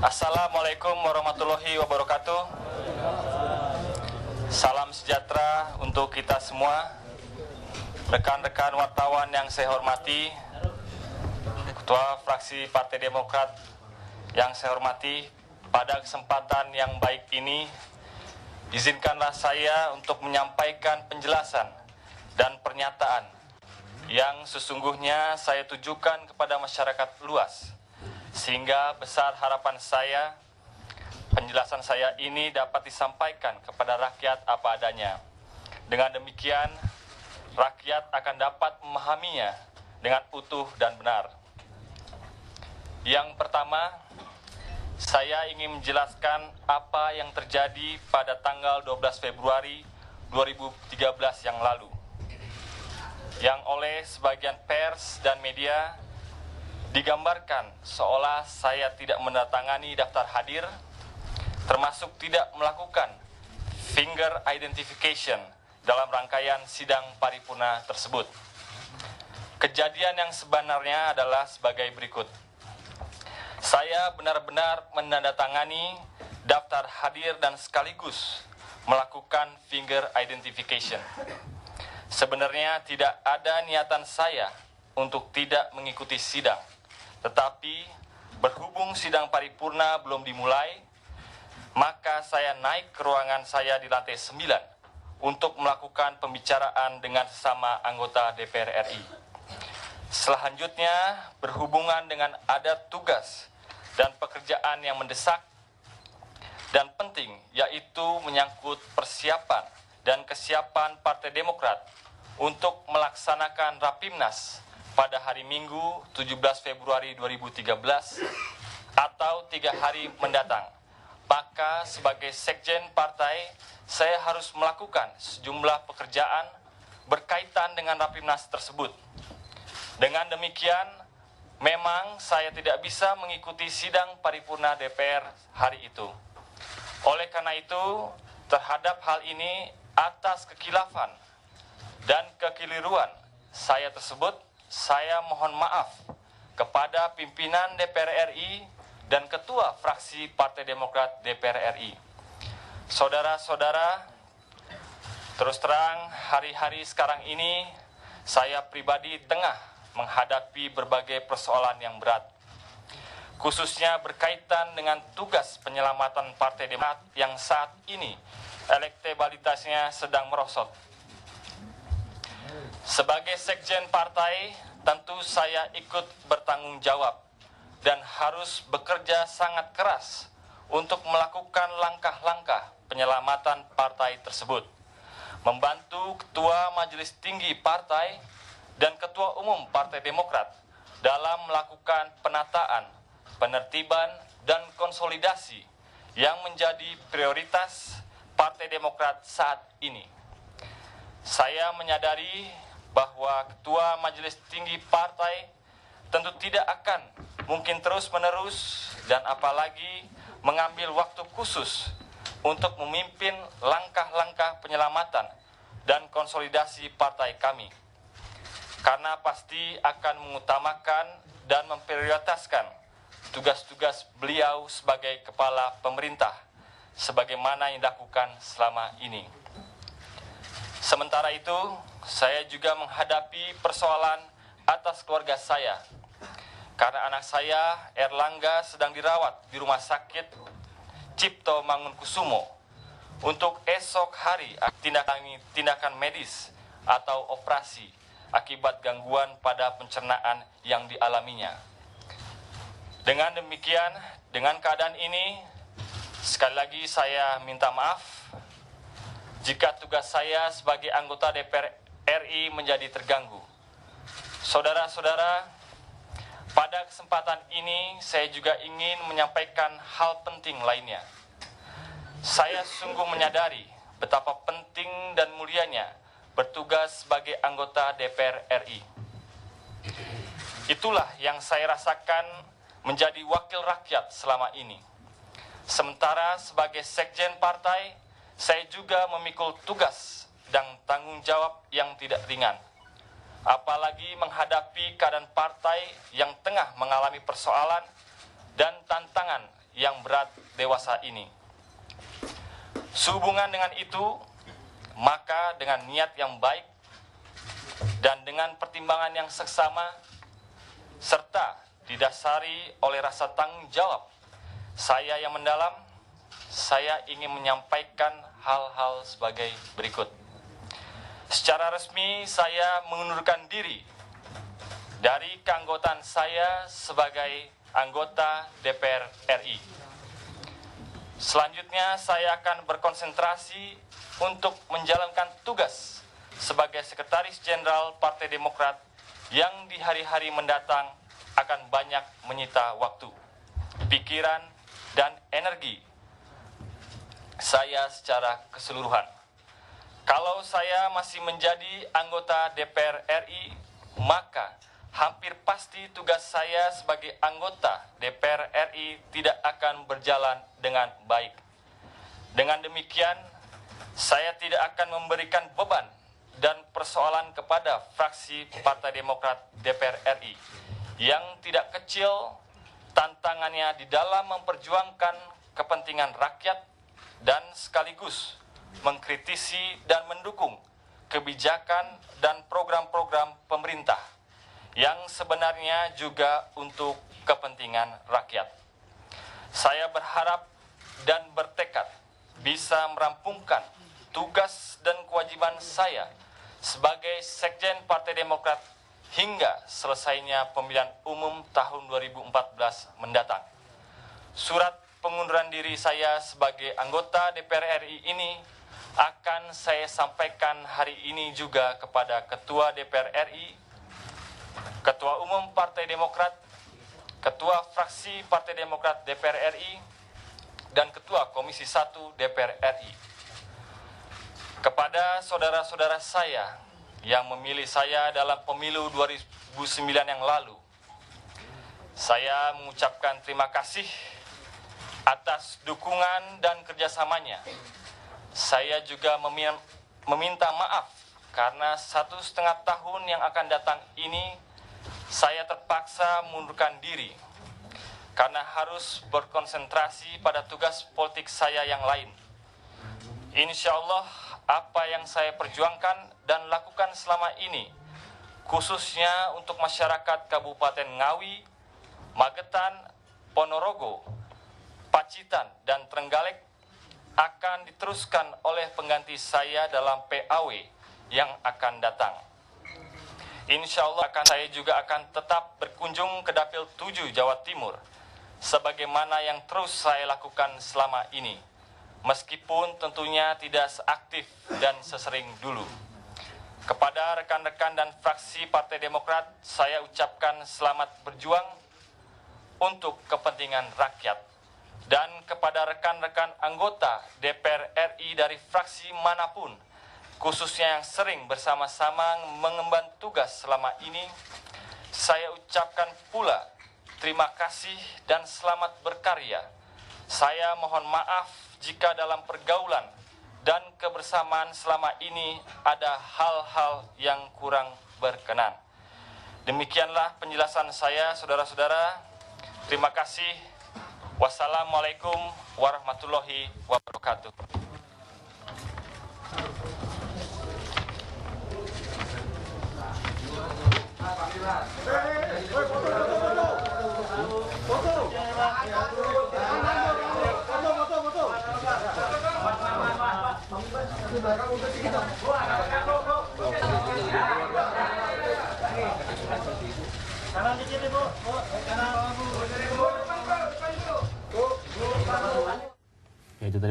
Assalamualaikum warahmatullahi wabarakatuh. Salam sejahtera untuk kita semua. Rekan-rekan wartawan yang saya hormati, Ketua Fraksi Partai Demokrat yang saya hormati, pada kesempatan yang baik ini, izinkanlah saya untuk menyampaikan penjelasan dan pernyataan yang sesungguhnya saya tujukan kepada masyarakat luas, sehingga besar harapan saya penjelasan saya ini dapat disampaikan kepada rakyat apa adanya. Dengan demikian, rakyat akan dapat memahaminya dengan utuh dan benar. Yang pertama, saya ingin menjelaskan apa yang terjadi pada tanggal 12 Februari 2013 yang lalu, yang oleh sebagian pers dan media digambarkan seolah saya tidak menandatangani daftar hadir, termasuk tidak melakukan finger identification dalam rangkaian sidang paripurna tersebut. Kejadian yang sebenarnya adalah sebagai berikut. Saya benar-benar menandatangani daftar hadir dan sekaligus melakukan finger identification. Sebenarnya tidak ada niatan saya untuk tidak mengikuti sidang. Tetapi berhubung sidang paripurna belum dimulai, maka saya naik ke ruangan saya di lantai 9 untuk melakukan pembicaraan dengan sesama anggota DPR RI. Selanjutnya, berhubungan dengan ada tugas dan pekerjaan yang mendesak dan penting, yaitu menyangkut persiapan dan kesiapan Partai Demokrat untuk melaksanakan Rapimnas pada hari Minggu 17 Februari 2013 atau 3 hari mendatang. Maka sebagai sekjen partai, saya harus melakukan sejumlah pekerjaan berkaitan dengan Rapimnas tersebut. Dengan demikian, memang saya tidak bisa mengikuti sidang paripurna DPR hari itu. Oleh karena itu, terhadap hal ini, atas kekilafan dan kekeliruan saya tersebut, saya mohon maaf kepada pimpinan DPR RI dan Ketua Fraksi Partai Demokrat DPR RI. Saudara-saudara, terus terang hari-hari sekarang ini saya pribadi tengah menghadapi berbagai persoalan yang berat, khususnya berkaitan dengan tugas penyelamatan Partai Demokrat yang saat ini elektabilitasnya sedang merosot. Sebagai sekjen partai, tentu saya ikut bertanggung jawab dan harus bekerja sangat keras untuk melakukan langkah-langkah penyelamatan partai tersebut, membantu Ketua Majelis Tinggi Partai dan Ketua Umum Partai Demokrat dalam melakukan penataan, penertiban, dan konsolidasi yang menjadi prioritas Partai Demokrat saat ini. Saya menyadari bahwa Ketua Majelis Tinggi Partai tentu tidak akan mungkin terus-menerus dan apalagi mengambil waktu khusus untuk memimpin langkah-langkah penyelamatan dan konsolidasi partai kami. Karena pasti akan mengutamakan dan memprioritaskan tugas-tugas beliau sebagai kepala pemerintah sebagaimana yang dilakukan selama ini. Sementara itu, saya juga menghadapi persoalan atas keluarga saya. Karena anak saya, Erlangga, sedang dirawat di Rumah Sakit Cipto Mangunkusumo untuk esok hari tindakan medis atau operasi akibat gangguan pada pencernaan yang dialaminya. Dengan demikian, dengan keadaan ini, sekali lagi saya minta maaf jika tugas saya sebagai anggota DPR RI menjadi terganggu. Saudara-saudara, pada kesempatan ini saya juga ingin menyampaikan hal penting lainnya. Saya sungguh menyadari betapa penting dan mulianya bertugas sebagai anggota DPR RI. Itulah yang saya rasakan menjadi wakil rakyat selama ini. Sementara sebagai sekjen partai, saya juga memikul tugas dan tanggung jawab yang tidak ringan. Apalagi menghadapi keadaan partai yang tengah mengalami persoalan dan tantangan yang berat dewasa ini. Sehubungan dengan itu, maka dengan niat yang baik dan dengan pertimbangan yang seksama serta didasari oleh rasa tanggung jawab saya yang mendalam, saya ingin menyampaikan hal-hal sebagai berikut. Secara resmi saya mengundurkan diri dari keanggotaan saya sebagai anggota DPR RI. Selanjutnya saya akan berkonsentrasi untuk menjalankan tugas sebagai Sekretaris Jenderal Partai Demokrat yang di hari-hari mendatang akan banyak menyita waktu, pikiran, dan energi saya secara keseluruhan. Kalau saya masih menjadi anggota DPR RI, maka hampir pasti tugas saya sebagai anggota DPR RI tidak akan berjalan dengan baik. Dengan demikian, saya tidak akan memberikan beban dan persoalan kepada fraksi Partai Demokrat DPR RI yang tidak kecil tantangannya di dalam memperjuangkan kepentingan rakyat dan sekaligus mengkritisi dan mendukung kebijakan dan program-program pemerintah yang sebenarnya juga untuk kepentingan rakyat. Saya berharap dan bertekad bisa merampungkan tugas dan kewajiban saya sebagai Sekjen Partai Demokrat hingga selesainya pemilihan umum tahun 2014 mendatang. Surat pengunduran diri saya sebagai anggota DPR RI ini akan saya sampaikan hari ini juga kepada Ketua DPR RI, Ketua Umum Partai Demokrat, Ketua Fraksi Partai Demokrat DPR RI, dan Ketua Komisi 1 DPR RI. Kepada saudara-saudara saya yang memilih saya dalam pemilu 2009 yang lalu, saya mengucapkan terima kasih atas dukungan dan kerjasamanya. Saya juga meminta maaf karena 1,5 tahun yang akan datang ini saya terpaksa mengundurkan diri karena harus berkonsentrasi pada tugas politik saya yang lain. Insya Allah, apa yang saya perjuangkan dan lakukan selama ini, khususnya untuk masyarakat Kabupaten Ngawi, Magetan, Ponorogo, Pacitan, dan Trenggalek, akan diteruskan oleh pengganti saya dalam PAW yang akan datang. Insya Allah saya juga akan tetap berkunjung ke Dapil 7 Jawa Timur, sebagaimana yang terus saya lakukan selama ini, meskipun tentunya tidak seaktif dan sesering dulu. Kepada rekan-rekan dan fraksi Partai Demokrat, saya ucapkan selamat berjuang untuk kepentingan rakyat. Dan kepada rekan-rekan anggota DPR RI dari fraksi manapun, khususnya yang sering bersama-sama mengemban tugas selama ini, saya ucapkan pula terima kasih dan selamat berkarya. Saya mohon maaf jika dalam pergaulan dan kebersamaan selama ini ada hal-hal yang kurang berkenan. Demikianlah penjelasan saya, saudara-saudara. Terima kasih. Wassalamualaikum warahmatullahi wabarakatuh. Foto.